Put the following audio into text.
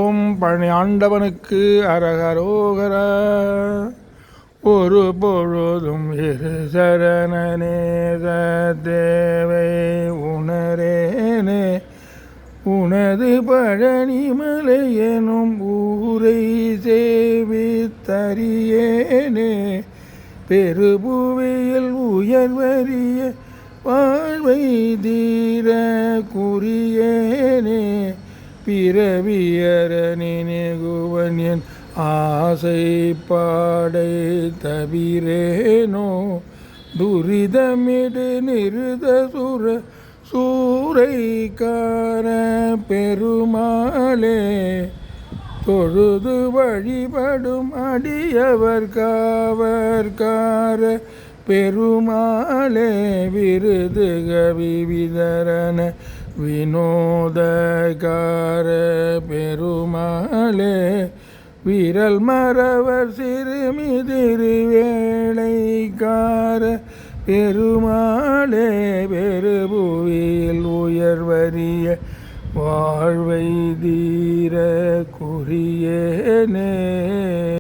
ஓம் பழனி ஆண்டவனுக்கு அரகரோகரா. ஒரு பொழுதும் இரு சரணநேச தேவை உணரேனே. உனது பழனிமலை எனும் ஊரை சேவித்தறியேனே. பெருபுவியில் உயர்வரிய வாழ்வை தீர குறியேனே. பிறவியற நினைகுவன் என் ஆசை பாடை தவிரேனோ. துரிதமிடு நிருத சூரைக்கார பெருமாளே. தொழுது வழிபடும் அடியவர் காவற்கார பெருமாளே. விருது கவிவிதரன வினோதகார பெருமாளே. விரல் மறவர் சிறுமிதிரு வேளைக்கார பெருமாளே. பெருபுவியில் உயர்வரிய வாழ்வை தீர குறியேனே.